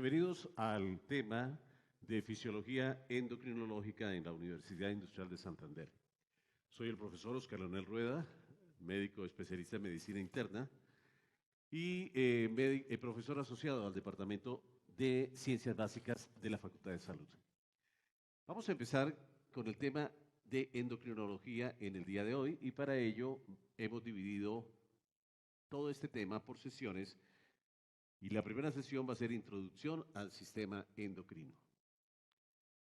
Bienvenidos al tema de Fisiología Endocrinológica en la Universidad Industrial de Santander. Soy el profesor Oscar Leonel Rueda, médico especialista en medicina interna y profesor asociado al Departamento de Ciencias Básicas de la Facultad de Salud. Vamos a empezar con el tema de endocrinología en el día de hoy y para ello hemos dividido todo este tema por sesiones. Y la primera sesión va a ser introducción al sistema endocrino.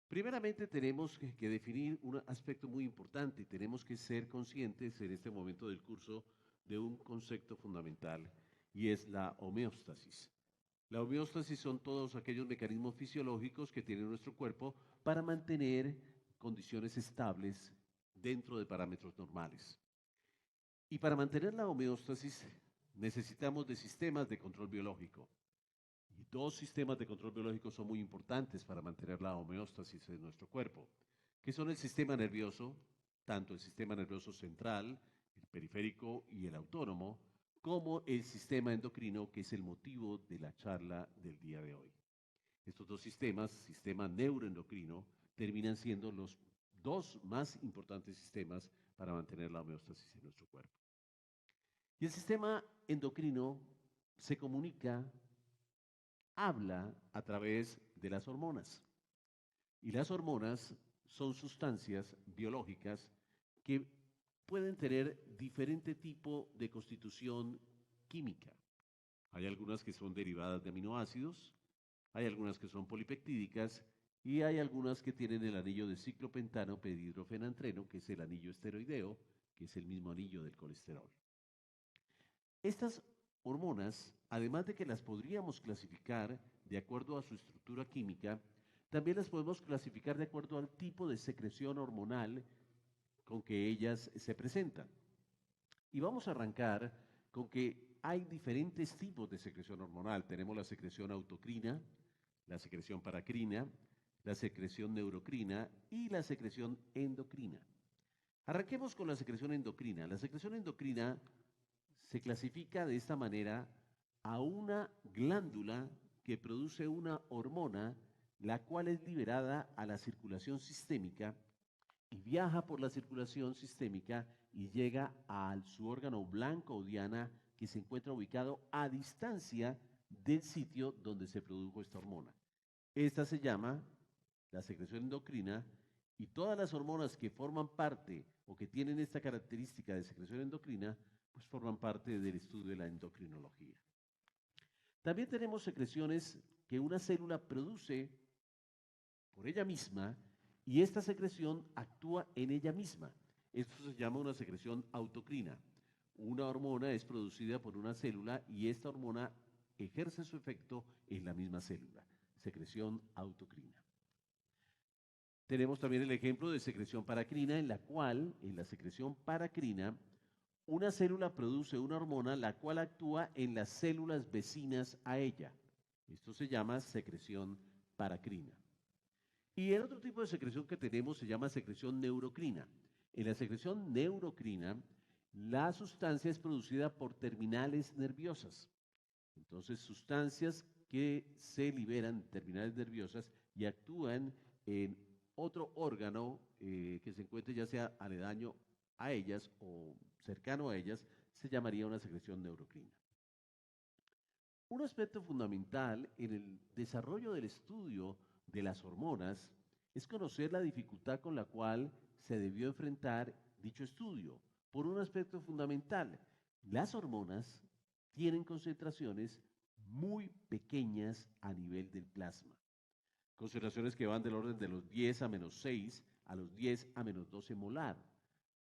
Primeramente tenemos que definir un aspecto muy importante y tenemos que ser conscientes en este momento del curso de un concepto fundamental y es la homeostasis. La homeostasis son todos aquellos mecanismos fisiológicos que tiene nuestro cuerpo para mantener condiciones estables dentro de parámetros normales. Y para mantener la homeostasis necesitamos de sistemas de control biológico. Y dos sistemas de control biológico son muy importantes para mantener la homeostasis en nuestro cuerpo, que son el sistema nervioso, tanto el sistema nervioso central, el periférico y el autónomo, como el sistema endocrino, que es el motivo de la charla del día de hoy. Estos dos sistemas, sistema neuroendocrino, terminan siendo los dos más importantes sistemas para mantener la homeostasis en nuestro cuerpo. Y el sistema endocrino se comunica, habla a través de las hormonas. Y las hormonas son sustancias biológicas que pueden tener diferente tipo de constitución química. Hay algunas que son derivadas de aminoácidos, hay algunas que son polipeptídicas y hay algunas que tienen el anillo de ciclopentano pedihidrofenantreno, que es el anillo esteroideo, que es el mismo anillo del colesterol. Estas hormonas, además de que las podríamos clasificar de acuerdo a su estructura química, también las podemos clasificar de acuerdo al tipo de secreción hormonal con que ellas se presentan. Y vamos a arrancar con que hay diferentes tipos de secreción hormonal. Tenemos la secreción autocrina, la secreción paracrina, la secreción neurocrina y la secreción endocrina. Arranquemos con la secreción endocrina. La secreción endocrina se clasifica de esta manera a una glándula que produce una hormona, la cual es liberada a la circulación sistémica y viaja por la circulación sistémica y llega a su órgano blanco o diana que se encuentra ubicado a distancia del sitio donde se produjo esta hormona. Esta se llama la secreción endocrina y todas las hormonas que forman parte o que tienen esta característica de secreción endocrina pues forman parte del estudio de la endocrinología. También tenemos secreciones que una célula produce por ella misma y esta secreción actúa en ella misma. Esto se llama una secreción autocrina. Una hormona es producida por una célula y esta hormona ejerce su efecto en la misma célula. Secreción autocrina. Tenemos también el ejemplo de secreción paracrina, en la cual, en la secreción paracrina, una célula produce una hormona la cual actúa en las células vecinas a ella. Esto se llama secreción paracrina. Y el otro tipo de secreción que tenemos se llama secreción neurocrina. En la secreción neurocrina, la sustancia es producida por terminales nerviosas. Entonces, sustancias que se liberan en terminales nerviosas y actúan en otro órgano que se encuentre ya sea aledaño a ellas o cercano a ellas, se llamaría una secreción neurocrina. Un aspecto fundamental en el desarrollo del estudio de las hormonas es conocer la dificultad con la cual se debió enfrentar dicho estudio. Por un aspecto fundamental, las hormonas tienen concentraciones muy pequeñas a nivel del plasma. Concentraciones que van del orden de los 10 a menos 6 a los 10 a menos 12 molar.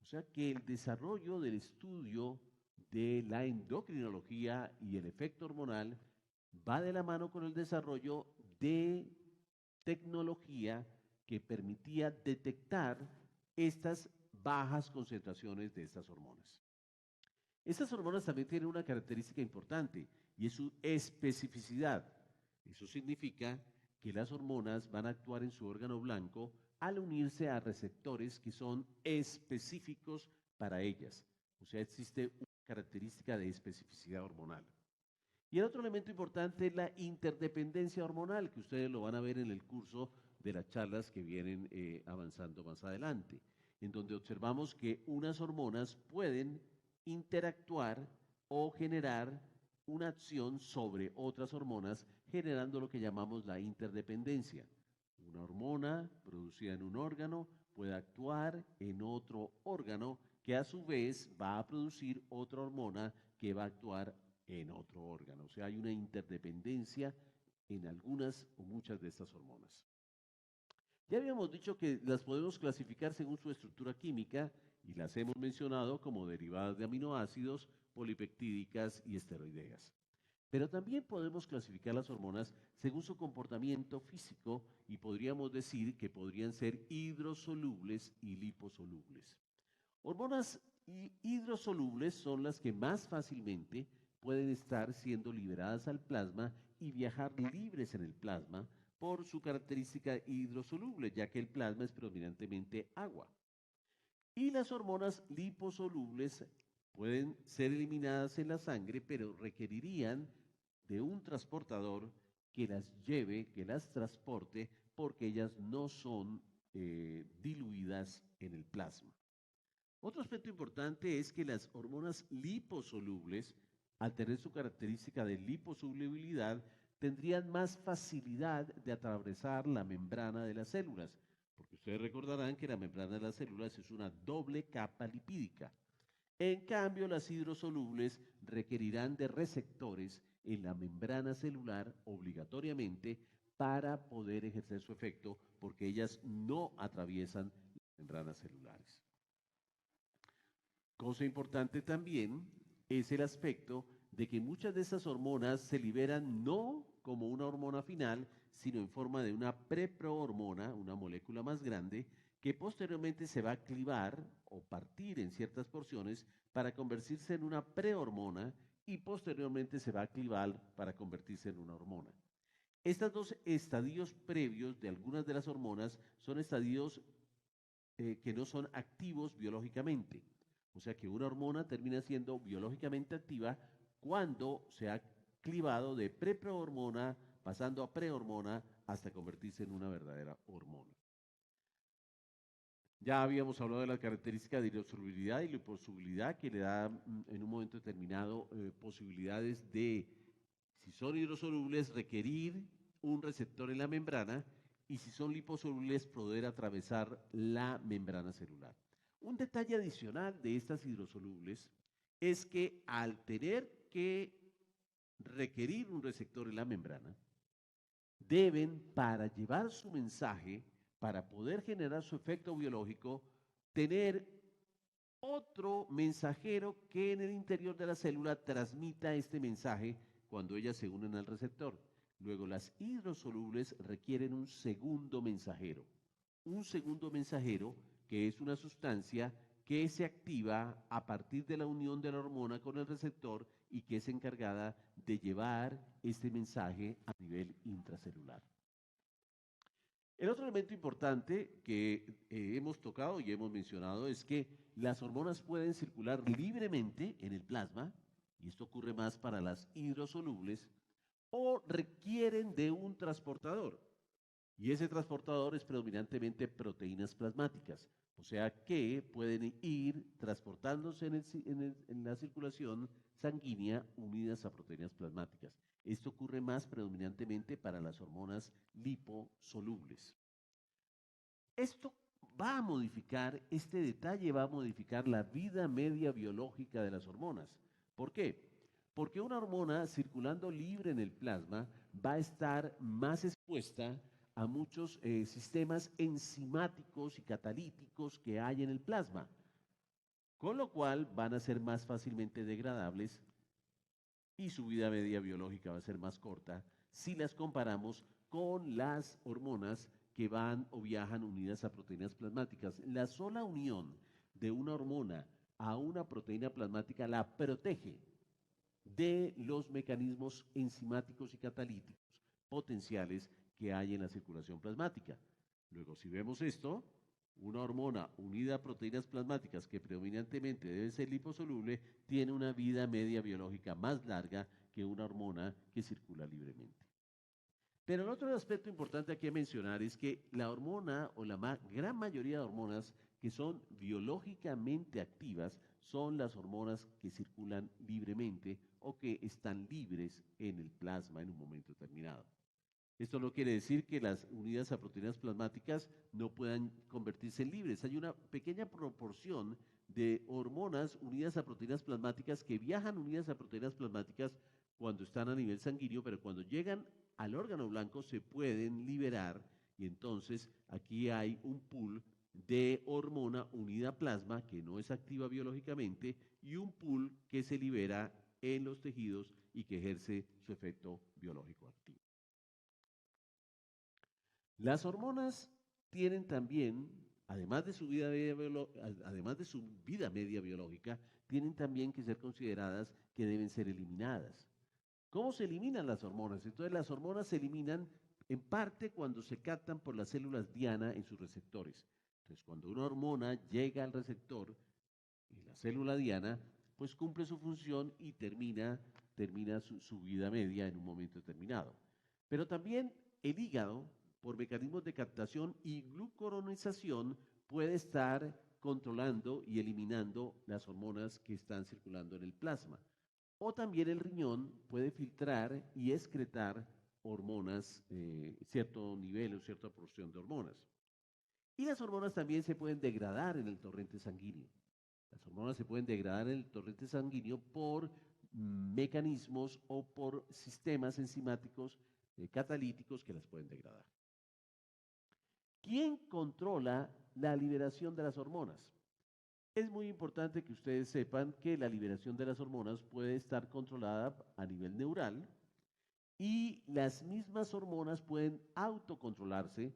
O sea que el desarrollo del estudio de la endocrinología y el efecto hormonal va de la mano con el desarrollo de tecnología que permitía detectar estas bajas concentraciones de estas hormonas. Estas hormonas también tienen una característica importante y es su especificidad. Eso significa que las hormonas van a actuar en su órgano blanco al unirse a receptores que son específicos para ellas. O sea, existe una característica de especificidad hormonal. Y el otro elemento importante es la interdependencia hormonal, que ustedes lo van a ver en el curso de las charlas que vienen avanzando más adelante, en donde observamos que unas hormonas pueden interactuar o generar una acción sobre otras hormonas, generando lo que llamamos la interdependencia. Una hormona producida en un órgano puede actuar en otro órgano que a su vez va a producir otra hormona que va a actuar en otro órgano. O sea, hay una interdependencia en algunas o muchas de estas hormonas. Ya habíamos dicho que las podemos clasificar según su estructura química y las hemos mencionado como derivadas de aminoácidos, polipeptídicas y esteroideas. Pero también podemos clasificar las hormonas según su comportamiento físico y podríamos decir que podrían ser hidrosolubles y liposolubles. Hormonas hidrosolubles son las que más fácilmente pueden estar siendo liberadas al plasma y viajar libres en el plasma por su característica hidrosoluble, ya que el plasma es predominantemente agua. Y las hormonas liposolubles pueden ser eliminadas en la sangre, pero requerirían de un transportador que las lleve, que las transporte, porque ellas no son diluidas en el plasma. Otro aspecto importante es que las hormonas liposolubles, al tener su característica de liposolubilidad, tendrían más facilidad de atravesar la membrana de las células, porque ustedes recordarán que la membrana de las células es una doble capa lipídica. En cambio, las hidrosolubles requerirán de receptores en la membrana celular obligatoriamente para poder ejercer su efecto, porque ellas no atraviesan las membranas celulares. Cosa importante también es el aspecto de que muchas de esas hormonas se liberan no como una hormona final, sino en forma de una preprohormona, una molécula más grande, que posteriormente se va a clivar o partir en ciertas porciones para convertirse en una prehormona y posteriormente se va a clivar para convertirse en una hormona. Estos dos estadios previos de algunas de las hormonas son estadios que no son activos biológicamente. O sea que una hormona termina siendo biológicamente activa cuando se ha clivado de preprohormona, pasando a prehormona, hasta convertirse en una verdadera hormona. Ya habíamos hablado de la característica de hidrosolubilidad y liposolubilidad que le da en un momento determinado posibilidades de, si son hidrosolubles, requerir un receptor en la membrana y si son liposolubles, poder atravesar la membrana celular. Un detalle adicional de estas hidrosolubles es que al tener que requerir un receptor en la membrana, deben, para llevar su mensaje, para poder generar su efecto biológico, tener otro mensajero que en el interior de la célula transmita este mensaje cuando ellas se unen al receptor. Luego, las hidrosolubles requieren un segundo mensajero que es una sustancia que se activa a partir de la unión de la hormona con el receptor y que es encargada de llevar este mensaje a nivel intracelular. El otro elemento importante que hemos tocado y hemos mencionado es que las hormonas pueden circular libremente en el plasma, y esto ocurre más para las hidrosolubles, o requieren de un transportador. Y ese transportador es predominantemente proteínas plasmáticas, o sea que pueden ir transportándose en la circulación sanguínea unidas a proteínas plasmáticas. Esto ocurre más predominantemente para las hormonas liposolubles. Esto va a modificar, este detalle va a modificar la vida media biológica de las hormonas. ¿Por qué? Porque una hormona circulando libre en el plasma va a estar más expuesta a muchos sistemas enzimáticos y catalíticos que hay en el plasma, con lo cual van a ser más fácilmente degradables y su vida media biológica va a ser más corta si las comparamos con las hormonas que van o viajan unidas a proteínas plasmáticas. La sola unión de una hormona a una proteína plasmática la protege de los mecanismos enzimáticos y catalíticos potenciales que hay en la circulación plasmática. Luego, si vemos esto, una hormona unida a proteínas plasmáticas que predominantemente debe ser liposoluble, tiene una vida media biológica más larga que una hormona que circula libremente. Pero el otro aspecto importante aquí a mencionar es que la hormona o la gran mayoría de hormonas que son biológicamente activas son las hormonas que circulan libremente o que están libres en el plasma en un momento determinado. Esto no quiere decir que las unidas a proteínas plasmáticas no puedan convertirse en libres. Hay una pequeña proporción de hormonas unidas a proteínas plasmáticas que viajan unidas a proteínas plasmáticas cuando están a nivel sanguíneo, pero cuando llegan al órgano blanco se pueden liberar y entonces aquí hay un pool de hormona unida a plasma que no es activa biológicamente y un pool que se libera en los tejidos y que ejerce su efecto biológico activo. Las hormonas tienen también, además de su vida media biológica, tienen también que ser consideradas que deben ser eliminadas. ¿Cómo se eliminan las hormonas? Entonces las hormonas se eliminan en parte cuando se captan por las células diana en sus receptores. Entonces cuando una hormona llega al receptor y la célula diana, pues cumple su función y termina su vida media en un momento determinado. Pero también el hígado, por mecanismos de captación y glucuronización, puede estar controlando y eliminando las hormonas que están circulando en el plasma. O también el riñón puede filtrar y excretar hormonas, cierto nivel o cierta porción de hormonas. Y las hormonas también se pueden degradar en el torrente sanguíneo. Las hormonas se pueden degradar en el torrente sanguíneo por mecanismos o por sistemas enzimáticos catalíticos que las pueden degradar. ¿Quién controla la liberación de las hormonas? Es muy importante que ustedes sepan que la liberación de las hormonas puede estar controlada a nivel neural y las mismas hormonas pueden autocontrolarse.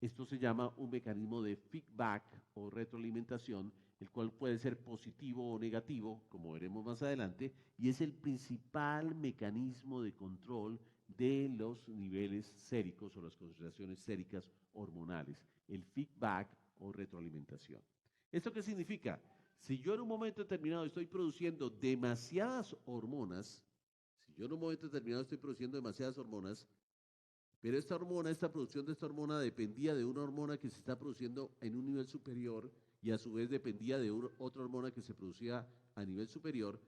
Esto se llama un mecanismo de feedback o retroalimentación, el cual puede ser positivo o negativo, como veremos más adelante, y es el principal mecanismo de control de los niveles séricos o las concentraciones séricas hormonales, el feedback o retroalimentación. ¿Esto qué significa? Si yo en un momento determinado estoy produciendo demasiadas hormonas, pero esta producción de esta hormona dependía de una hormona que se está produciendo en un nivel superior y a su vez dependía de otra hormona que se producía a nivel superior.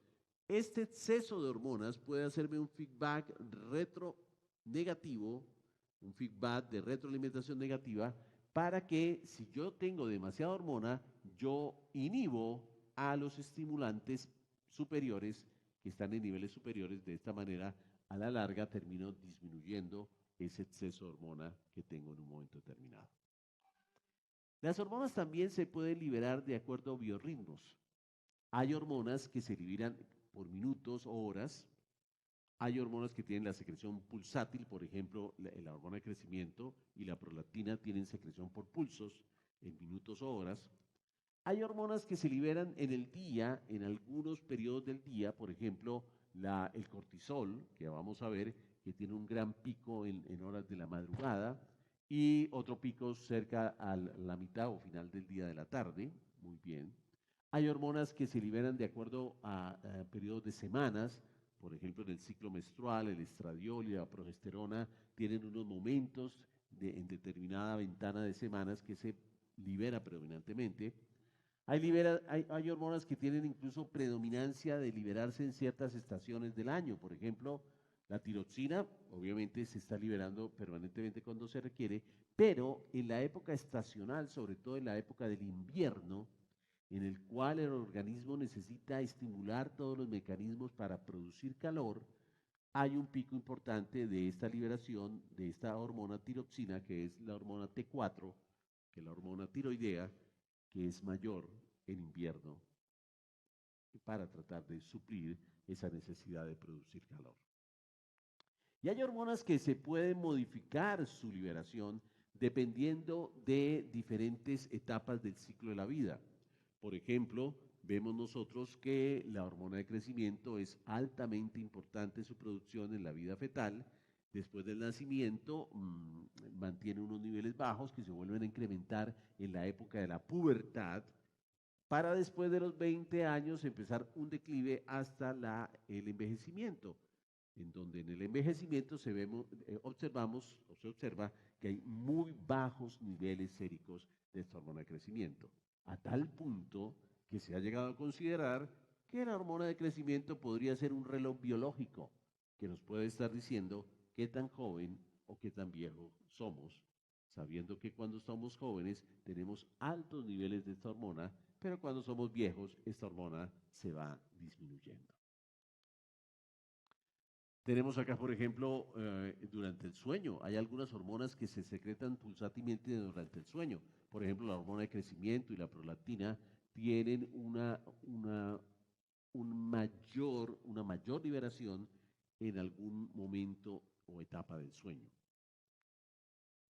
Este exceso de hormonas puede hacerme un feedback retro negativo, un feedback de retroalimentación negativa, para que si yo tengo demasiada hormona, yo inhibo a los estimulantes superiores que están en niveles superiores. De esta manera, a la larga, termino disminuyendo ese exceso de hormona que tengo en un momento determinado. Las hormonas también se pueden liberar de acuerdo a biorritmos. Hay hormonas que se liberan por minutos o horas. Hay hormonas que tienen la secreción pulsátil, por ejemplo, la hormona de crecimiento y la prolactina tienen secreción por pulsos en minutos o horas. Hay hormonas que se liberan en el día, en algunos periodos del día, por ejemplo, el cortisol, que vamos a ver, que tiene un gran pico en horas de la madrugada y otro pico cerca a la mitad o final del día de la tarde. Muy bien. Hay hormonas que se liberan de acuerdo a periodos de semanas, por ejemplo, en el ciclo menstrual, el estradiol y la progesterona tienen unos momentos en determinada ventana de semanas que se libera predominantemente. Hay hormonas que tienen incluso predominancia de liberarse en ciertas estaciones del año. Por ejemplo, la tiroxina, obviamente, se está liberando permanentemente cuando se requiere, pero en la época estacional, sobre todo en la época del invierno, en el cual el organismo necesita estimular todos los mecanismos para producir calor, hay un pico importante de esta liberación de esta hormona tiroxina, que es la hormona T4, que es la hormona tiroidea, que es mayor en invierno para tratar de suplir esa necesidad de producir calor. Y hay hormonas que se pueden modificar su liberación dependiendo de diferentes etapas del ciclo de la vida. Por ejemplo, vemos nosotros que la hormona de crecimiento es altamente importante su producción en la vida fetal. Después del nacimiento mantiene unos niveles bajos que se vuelven a incrementar en la época de la pubertad, para después de los 20 años empezar un declive hasta el envejecimiento. en donde en el envejecimiento observamos o se observa que hay muy bajos niveles séricos de esta hormona de crecimiento, a tal punto que se ha llegado a considerar que la hormona de crecimiento podría ser un reloj biológico que nos puede estar diciendo qué tan joven o qué tan viejo somos, sabiendo que cuando somos jóvenes tenemos altos niveles de esta hormona, pero cuando somos viejos esta hormona se va disminuyendo. Tenemos acá, por ejemplo, durante el sueño, hay algunas hormonas que se secretan pulsátilmente durante el sueño. Por ejemplo, la hormona de crecimiento y la prolactina tienen una mayor liberación en algún momento o etapa del sueño.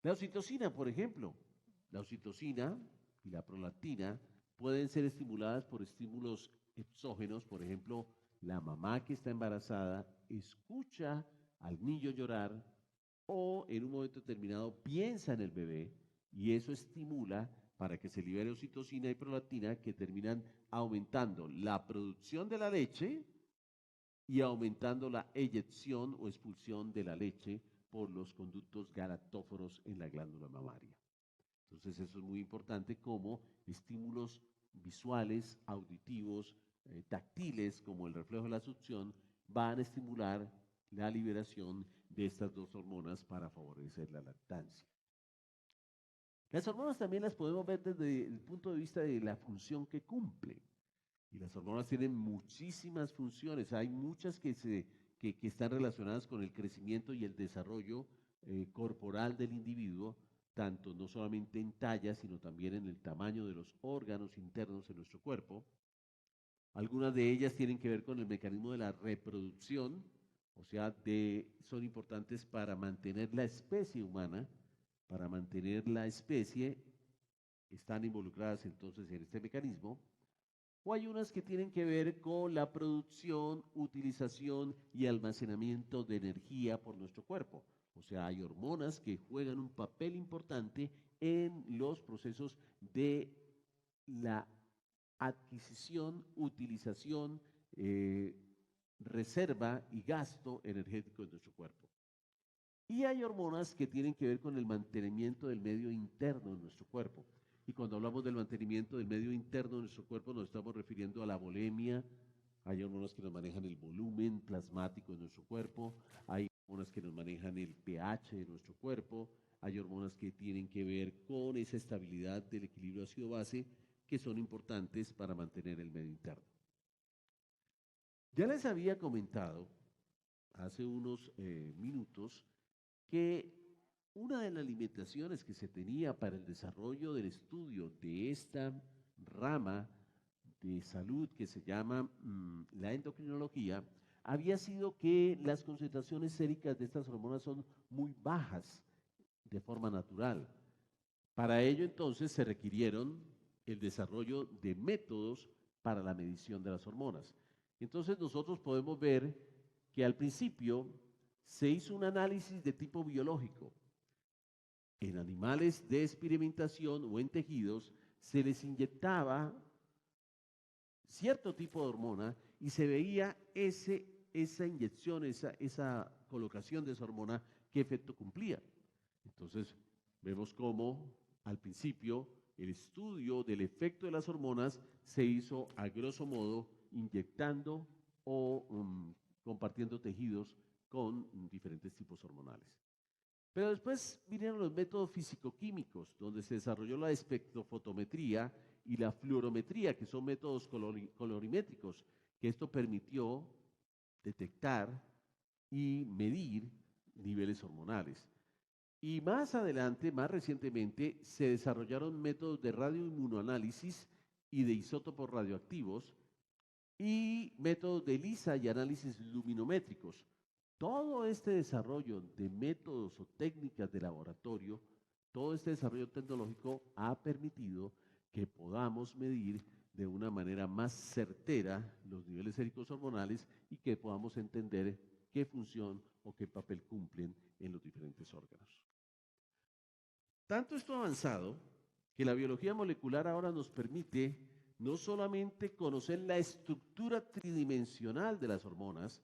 La oxitocina, por ejemplo, la oxitocina y la prolactina pueden ser estimuladas por estímulos exógenos, por ejemplo, la mamá que está embarazada escucha al niño llorar o en un momento determinado piensa en el bebé y eso estimula para que se libere oxitocina y prolactina que terminan aumentando la producción de la leche y aumentando la eyección o expulsión de la leche por los conductos galactóforos en la glándula mamaria. Entonces eso es muy importante como estímulos visuales, auditivos, táctiles, como el reflejo de la succión, van a estimular la liberación de estas dos hormonas para favorecer la lactancia. Las hormonas también las podemos ver desde el punto de vista de la función que cumplen. Y las hormonas tienen muchísimas funciones. Hay muchas que están relacionadas con el crecimiento y el desarrollo corporal del individuo, tanto no solamente en talla, sino también en el tamaño de los órganos internos de nuestro cuerpo. Algunas de ellas tienen que ver con el mecanismo de la reproducción, o sea, son importantes para mantener la especie humana, para mantener la especie, están involucradas entonces en este mecanismo. O hay unas que tienen que ver con la producción, utilización y almacenamiento de energía por nuestro cuerpo. O sea, hay hormonas que juegan un papel importante en los procesos de la adquisición, utilización, reserva y gasto energético de nuestro cuerpo. Y hay hormonas que tienen que ver con el mantenimiento del medio interno de nuestro cuerpo. Y cuando hablamos del mantenimiento del medio interno de nuestro cuerpo, nos estamos refiriendo a la bulimia. Hay hormonas que nos manejan el volumen plasmático de nuestro cuerpo, hay hormonas que nos manejan el pH de nuestro cuerpo, hay hormonas que tienen que ver con esa estabilidad del equilibrio ácido-base que son importantes para mantener el medio interno. Ya les había comentado hace unos minutos que una de las limitaciones que se tenía para el desarrollo del estudio de esta rama de salud que se llama la endocrinología había sido que las concentraciones séricas de estas hormonas son muy bajas de forma natural. Para ello entonces se requirieron el desarrollo de métodos para la medición de las hormonas. Entonces nosotros podemos ver que al principio se hizo un análisis de tipo biológico. En animales de experimentación o en tejidos se les inyectaba cierto tipo de hormona y se veía esa inyección, esa colocación de esa hormona, qué efecto cumplía. Entonces, vemos cómo al principio el estudio del efecto de las hormonas se hizo a grosso modo inyectando o compartiendo tejidos con diferentes tipos hormonales. Pero después vinieron los métodos físico-químicos, donde se desarrolló la espectrofotometría y la fluorometría, que son métodos colorimétricos, que esto permitió detectar y medir niveles hormonales. Y más adelante, más recientemente, se desarrollaron métodos de radioinmunoanálisis y de isótopos radioactivos y métodos de ELISA y análisis luminométricos. Todo este desarrollo de métodos o técnicas de laboratorio, todo este desarrollo tecnológico ha permitido que podamos medir de una manera más certera los niveles séricos hormonales y que podamos entender qué función o qué papel cumplen en los diferentes órganos. Tanto esto ha avanzado que la biología molecular ahora nos permite no solamente conocer la estructura tridimensional de las hormonas,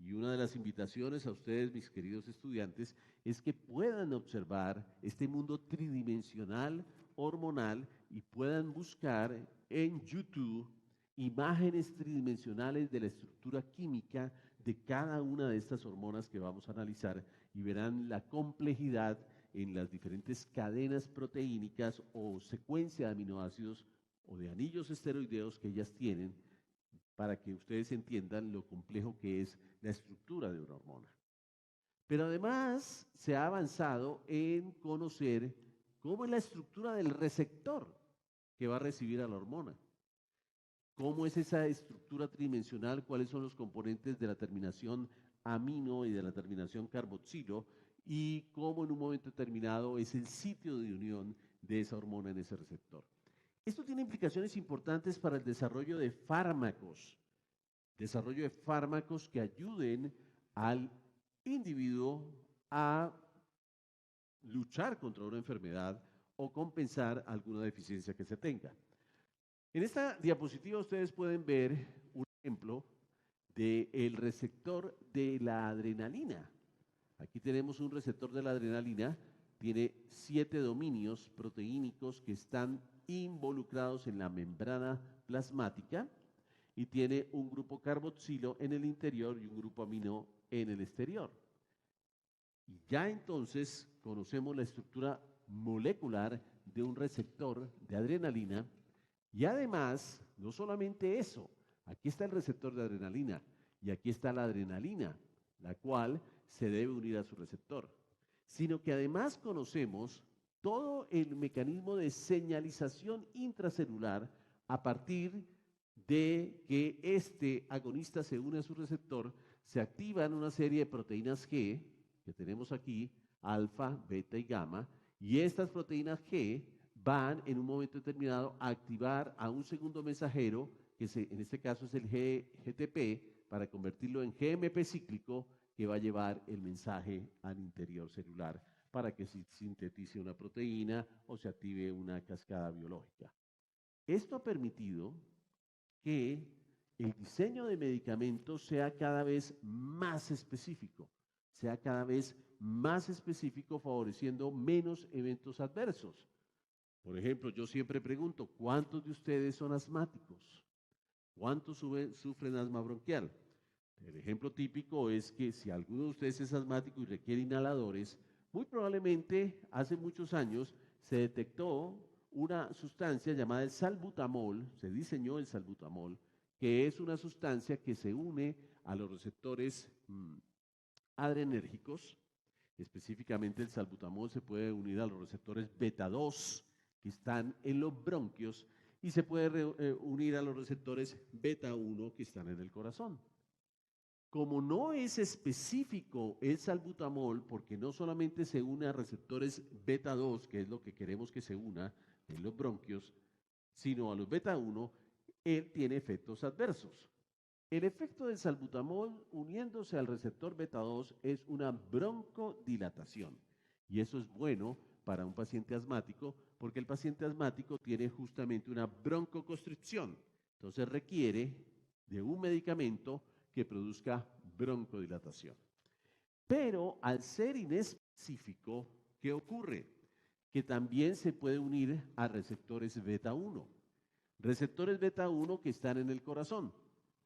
Y una de las invitaciones a ustedes, mis queridos estudiantes, es que puedan observar este mundo tridimensional, hormonal, y puedan buscar en YouTube imágenes tridimensionales de la estructura química de cada una de estas hormonas que vamos a analizar y verán la complejidad en las diferentes cadenas proteínicas o secuencia de aminoácidos o de anillos esteroideos que ellas tienen, para que ustedes entiendan lo complejo que es la estructura de una hormona. Pero además se ha avanzado en conocer cómo es la estructura del receptor que va a recibir a la hormona. ¿Cómo es esa estructura tridimensional? ¿Cuáles son los componentes de la terminación amino y de la terminación carboxilo? Y cómo en un momento determinado es el sitio de unión de esa hormona en ese receptor. Esto tiene implicaciones importantes para el desarrollo de fármacos que ayuden al individuo a luchar contra una enfermedad o compensar alguna deficiencia que se tenga. En esta diapositiva ustedes pueden ver un ejemplo del receptor de la adrenalina. Aquí tenemos un receptor de la adrenalina, tiene 7 dominios proteínicos que están involucrados en la membrana plasmática y tiene un grupo carboxilo en el interior y un grupo amino en el exterior. Y ya entonces conocemos la estructura molecular de un receptor de adrenalina. Y además, no solamente eso, aquí está el receptor de adrenalina y aquí está la adrenalina, la cual se debe unir a su receptor, sino que además conocemos todo el mecanismo de señalización intracelular a partir de que este agonista se une a su receptor, se activan una serie de proteínas G, que tenemos aquí, alfa, beta y gamma, y estas proteínas G van en un momento determinado a activar a un segundo mensajero, que en este caso es el GTP, para convertirlo en GMP cíclico, que va a llevar el mensaje al interior celular para que se sintetice una proteína o se active una cascada biológica. Esto ha permitido que el diseño de medicamentos sea cada vez más específico, favoreciendo menos eventos adversos. Por ejemplo, yo siempre pregunto, ¿cuántos de ustedes son asmáticos? ¿Cuántos sufren asma bronquial? El ejemplo típico es que si alguno de ustedes es asmático y requiere inhaladores, muy probablemente hace muchos años se detectó una sustancia llamada el salbutamol, se diseñó el salbutamol, que es una sustancia que se une a los receptores adrenérgicos. Específicamente el salbutamol se puede unir a los receptores beta 2 que están en los bronquios y se puede unir a los receptores beta 1 que están en el corazón. Como no es específico el salbutamol, porque no solamente se une a receptores beta 2, que es lo que queremos que se una en los bronquios, sino a los beta 1, él tiene efectos adversos. El efecto del salbutamol uniéndose al receptor beta 2 es una broncodilatación. Y eso es bueno para un paciente asmático, porque el paciente asmático tiene justamente una broncoconstricción. Entonces requiere de un medicamento que produzca broncodilatación. Pero al ser inespecífico, ¿qué ocurre? Que también se puede unir a receptores beta 1. Receptores beta 1 que están en el corazón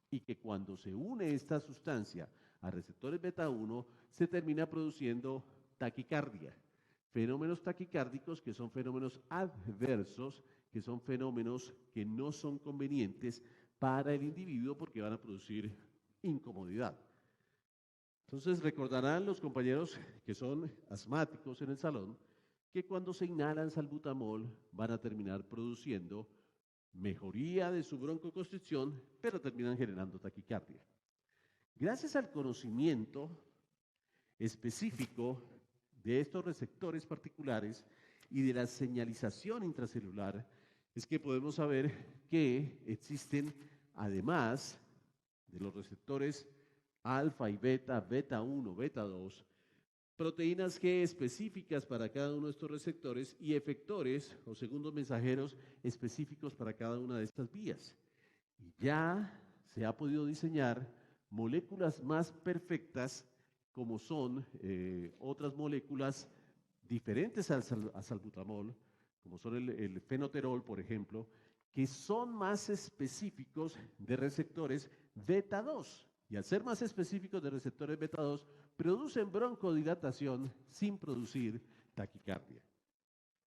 y que cuando se une esta sustancia a receptores beta 1 se termina produciendo taquicardia. Fenómenos taquicárdicos que son fenómenos adversos, que son fenómenos que no son convenientes para el individuo porque van a producir incomodidad. Entonces recordarán los compañeros que son asmáticos en el salón que cuando se inhalan salbutamol van a terminar produciendo mejoría de su broncoconstricción, pero terminan generando taquicardia. Gracias al conocimiento específico de estos receptores particulares y de la señalización intracelular, es que podemos saber que existen, además de los receptores alfa y beta, beta 1, beta 2, proteínas G específicas para cada uno de estos receptores y efectores o segundos mensajeros específicos para cada una de estas vías. Y ya se ha podido diseñar moléculas más perfectas, como son otras moléculas diferentes al salbutamol, como son el fenoterol, por ejemplo, que son más específicos de receptores beta 2. Y al ser más específicos de receptores beta 2, producen broncodilatación sin producir taquicardia.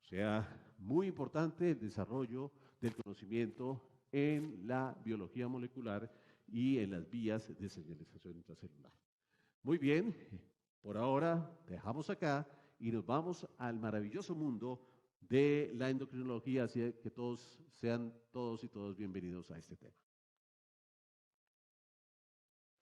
O sea, muy importante el desarrollo del conocimiento en la biología molecular y en las vías de señalización intracelular. Muy bien, por ahora dejamos acá y nos vamos al maravilloso mundo de la endocrinología, así que todos sean todos y todos bienvenidos a este tema.